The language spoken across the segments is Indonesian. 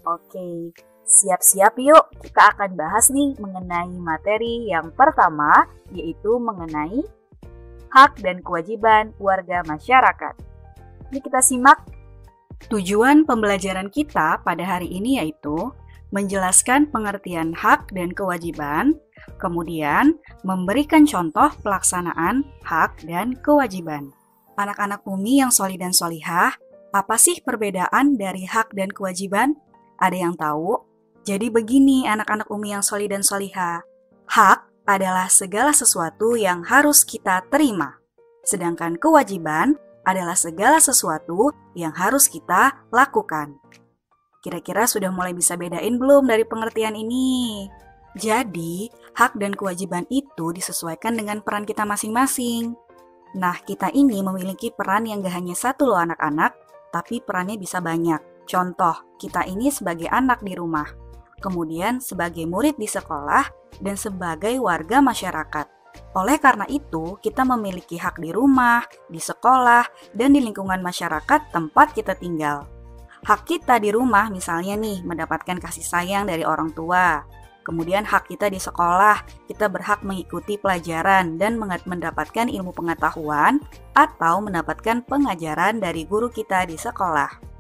Oke, siap-siap yuk. Kita akan bahas nih mengenai materi yang pertama, yaitu mengenai hak dan kewajiban warga masyarakat. Ini kita simak. Tujuan pembelajaran kita pada hari ini yaitu menjelaskan pengertian hak dan kewajiban, kemudian memberikan contoh pelaksanaan hak dan kewajiban. Anak-anak Umi yang solih dan solihah, apa sih perbedaan dari hak dan kewajiban? Ada yang tahu? Jadi begini anak-anak Umi yang solih dan solihah. Hak adalah segala sesuatu yang harus kita terima. Sedangkan kewajiban adalah segala sesuatu yang harus kita lakukan. Kira-kira sudah mulai bisa bedain belum dari pengertian ini? Jadi, hak dan kewajiban itu disesuaikan dengan peran kita masing-masing. Nah, kita ini memiliki peran yang gak hanya satu loh anak-anak, tapi perannya bisa banyak. Contoh, kita ini sebagai anak di rumah, kemudian sebagai murid di sekolah, dan sebagai warga masyarakat. Oleh karena itu, kita memiliki hak di rumah, di sekolah, dan di lingkungan masyarakat tempat kita tinggal. Hak kita di rumah misalnya nih, mendapatkan kasih sayang dari orang tua. Kemudian hak kita di sekolah, kita berhak mengikuti pelajaran dan mendapatkan ilmu pengetahuan atau mendapatkan pengajaran dari guru kita di sekolah.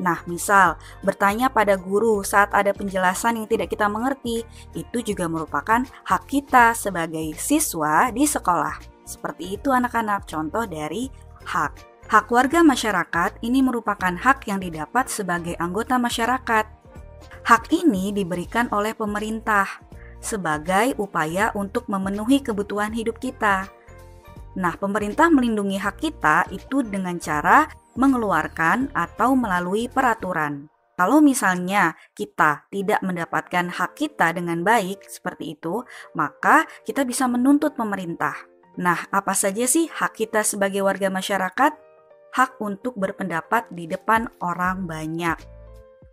Nah, misal bertanya pada guru saat ada penjelasan yang tidak kita mengerti, itu juga merupakan hak kita sebagai siswa di sekolah. Seperti itu anak-anak, contoh dari hak. Hak warga masyarakat ini merupakan hak yang didapat sebagai anggota masyarakat. Hak ini diberikan oleh pemerintah sebagai upaya untuk memenuhi kebutuhan hidup kita. Nah, pemerintah melindungi hak kita itu dengan cara mengeluarkan atau melalui peraturan. Kalau misalnya kita tidak mendapatkan hak kita dengan baik seperti itu, maka kita bisa menuntut pemerintah. Nah, apa saja sih hak kita sebagai warga masyarakat? Hak untuk berpendapat di depan orang banyak.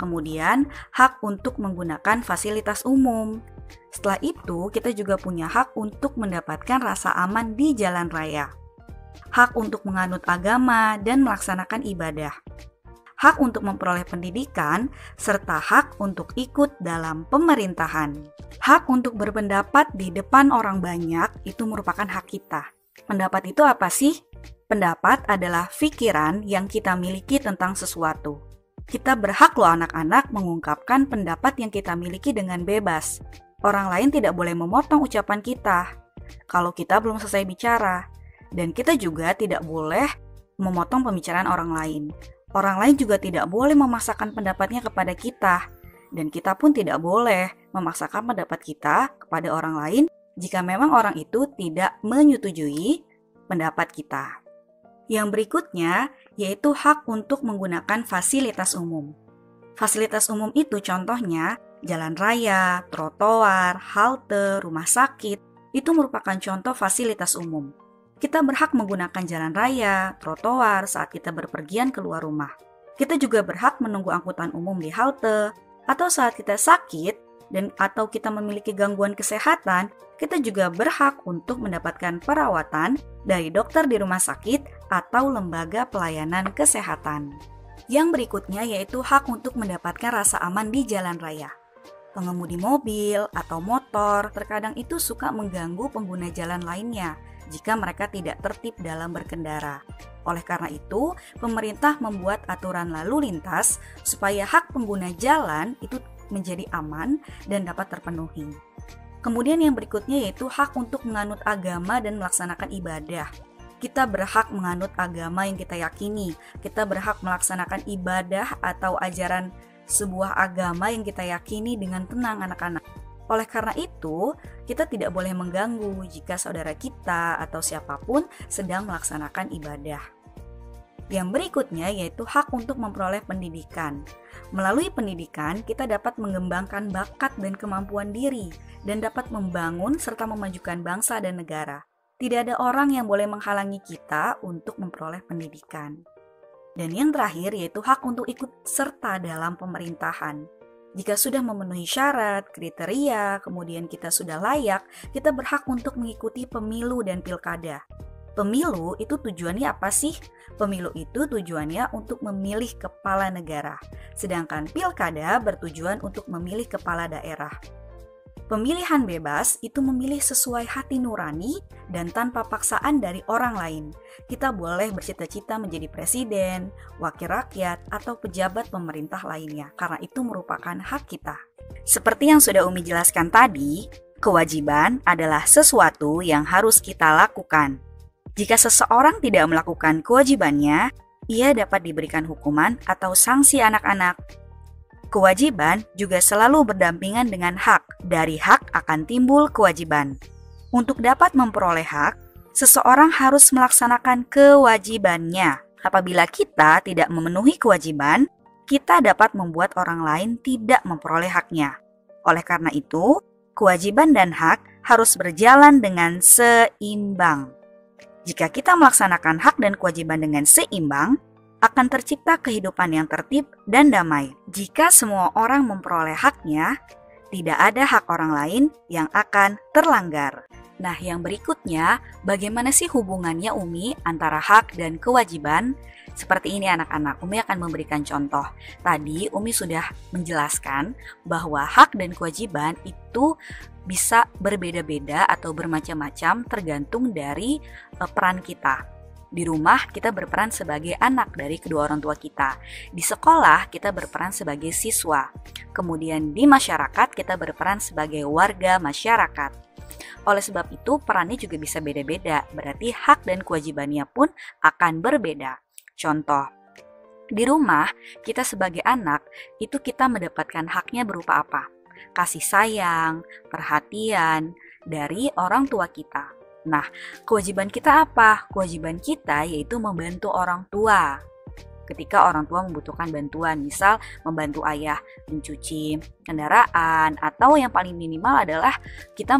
Kemudian, hak untuk menggunakan fasilitas umum. Setelah itu, kita juga punya hak untuk mendapatkan rasa aman di jalan raya. Hak untuk menganut agama dan melaksanakan ibadah. Hak untuk memperoleh pendidikan, serta hak untuk ikut dalam pemerintahan. Hak untuk berpendapat di depan orang banyak itu merupakan hak kita. Pendapat itu apa sih? Pendapat adalah pikiran yang kita miliki tentang sesuatu. Kita berhak loh anak-anak mengungkapkan pendapat yang kita miliki dengan bebas. Orang lain tidak boleh memotong ucapan kita kalau kita belum selesai bicara. Dan kita juga tidak boleh memotong pembicaraan orang lain. Orang lain juga tidak boleh memaksakan pendapatnya kepada kita. Dan kita pun tidak boleh memaksakan pendapat kita kepada orang lain jika memang orang itu tidak menyetujui pendapat kita. Yang berikutnya yaitu hak untuk menggunakan fasilitas umum. Fasilitas umum itu contohnya jalan raya, trotoar, halte, rumah sakit, itu merupakan contoh fasilitas umum. Kita berhak menggunakan jalan raya, trotoar saat kita berpergian keluar rumah. Kita juga berhak menunggu angkutan umum di halte, atau saat kita sakit atau kita memiliki gangguan kesehatan, kita juga berhak untuk mendapatkan perawatan dari dokter di rumah sakit atau lembaga pelayanan kesehatan. Yang berikutnya yaitu hak untuk mendapatkan rasa aman di jalan raya. Pengemudi mobil atau motor terkadang itu suka mengganggu pengguna jalan lainnya jika mereka tidak tertib dalam berkendara. Oleh karena itu, pemerintah membuat aturan lalu lintas supaya hak pengguna jalan itu menjadi aman dan dapat terpenuhi. Kemudian yang berikutnya yaitu hak untuk menganut agama dan melaksanakan ibadah. Kita berhak menganut agama yang kita yakini. Kita berhak melaksanakan ibadah atau ajaran sebuah agama yang kita yakini dengan tenang anak-anak. Oleh karena itu, kita tidak boleh mengganggu jika saudara kita atau siapapun sedang melaksanakan ibadah. Yang berikutnya yaitu hak untuk memperoleh pendidikan. Melalui pendidikan, kita dapat mengembangkan bakat dan kemampuan diri dan dapat membangun serta memajukan bangsa dan negara. Tidak ada orang yang boleh menghalangi kita untuk memperoleh pendidikan. Dan yang terakhir yaitu hak untuk ikut serta dalam pemerintahan. Jika sudah memenuhi syarat, kriteria, kemudian kita sudah layak, kita berhak untuk mengikuti pemilu dan pilkada. Pemilu itu tujuannya apa sih? Pemilu itu tujuannya untuk memilih kepala negara, sedangkan pilkada bertujuan untuk memilih kepala daerah. Pemilihan bebas itu memilih sesuai hati nurani dan tanpa paksaan dari orang lain. Kita boleh bercita-cita menjadi presiden, wakil rakyat, atau pejabat pemerintah lainnya, karena itu merupakan hak kita. Seperti yang sudah Umi jelaskan tadi, kewajiban adalah sesuatu yang harus kita lakukan. Jika seseorang tidak melakukan kewajibannya, ia dapat diberikan hukuman atau sanksi anak-anak. Kewajiban juga selalu berdampingan dengan hak. Dari hak akan timbul kewajiban. Untuk dapat memperoleh hak, seseorang harus melaksanakan kewajibannya. Apabila kita tidak memenuhi kewajiban, kita dapat membuat orang lain tidak memperoleh haknya. Oleh karena itu, kewajiban dan hak harus berjalan dengan seimbang. Jika kita melaksanakan hak dan kewajiban dengan seimbang, akan tercipta kehidupan yang tertib dan damai. Jika semua orang memperoleh haknya, tidak ada hak orang lain yang akan terlanggar. Nah, yang berikutnya, bagaimana sih hubungannya Umi antara hak dan kewajiban? Seperti ini anak-anak, Umi akan memberikan contoh. Tadi Umi sudah menjelaskan bahwa hak dan kewajiban itu bisa berbeda-beda atau bermacam-macam tergantung dari peran kita. Di rumah kita berperan sebagai anak dari kedua orang tua kita. Di sekolah kita berperan sebagai siswa. Kemudian di masyarakat kita berperan sebagai warga masyarakat. Oleh sebab itu perannya juga bisa beda-beda. Berarti hak dan kewajibannya pun akan berbeda. Contoh, di rumah kita sebagai anak itu kita mendapatkan haknya berupa apa? Kasih sayang, perhatian dari orang tua kita. Nah, kewajiban kita apa? Kewajiban kita yaitu membantu orang tua. Ketika orang tua membutuhkan bantuan, misal membantu ayah mencuci kendaraan, atau yang paling minimal adalah kita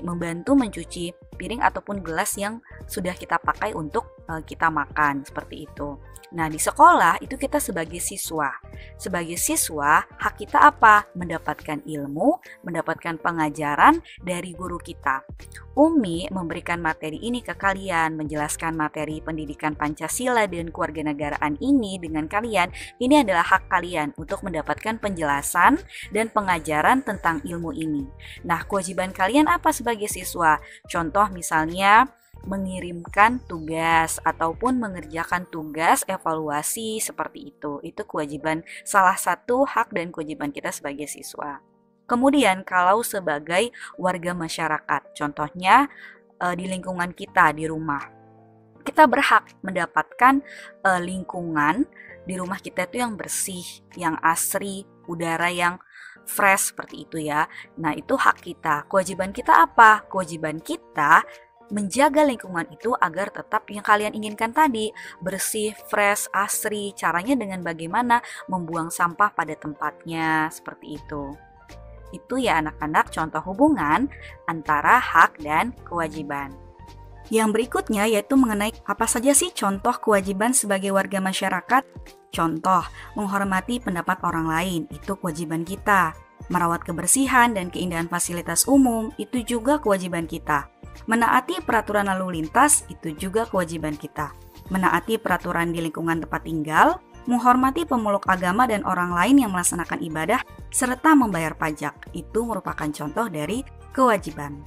membantu mencuci piring ataupun gelas yang sudah kita pakai untuk kita makan, seperti itu. Nah, di sekolah itu kita sebagai siswa. Sebagai siswa, hak kita apa? Mendapatkan ilmu, mendapatkan pengajaran dari guru kita. Umi memberikan materi ini ke kalian, menjelaskan materi pendidikan Pancasila dan kewarganegaraan ini dengan kalian. Ini adalah hak kalian untuk mendapatkan penjelasan dan pengajaran tentang ilmu ini. Nah, kewajiban kalian apa sebagai siswa? Contoh misalnya mengirimkan tugas ataupun mengerjakan tugas evaluasi seperti itu. Itu kewajiban, salah satu hak dan kewajiban kita sebagai siswa. Kemudian kalau sebagai warga masyarakat, contohnya di lingkungan kita di rumah, kita berhak mendapatkan lingkungan di rumah kita itu yang bersih, yang asri, udara yang fresh seperti itu ya. Nah, itu hak kita. Kewajiban kita apa? Kewajiban kita menjaga lingkungan itu agar tetap yang kalian inginkan tadi, bersih, fresh, asri. Caranya dengan bagaimana? Membuang sampah pada tempatnya, seperti itu. Itu ya anak-anak contoh hubungan antara hak dan kewajiban. Yang berikutnya yaitu mengenai apa saja sih contoh kewajiban sebagai warga masyarakat. Contoh, menghormati pendapat orang lain, itu kewajiban kita. Merawat kebersihan dan keindahan fasilitas umum, itu juga kewajiban kita. Menaati peraturan lalu lintas, itu juga kewajiban kita. Menaati peraturan di lingkungan tempat tinggal, menghormati pemeluk agama dan orang lain yang melaksanakan ibadah, serta membayar pajak, itu merupakan contoh dari kewajiban.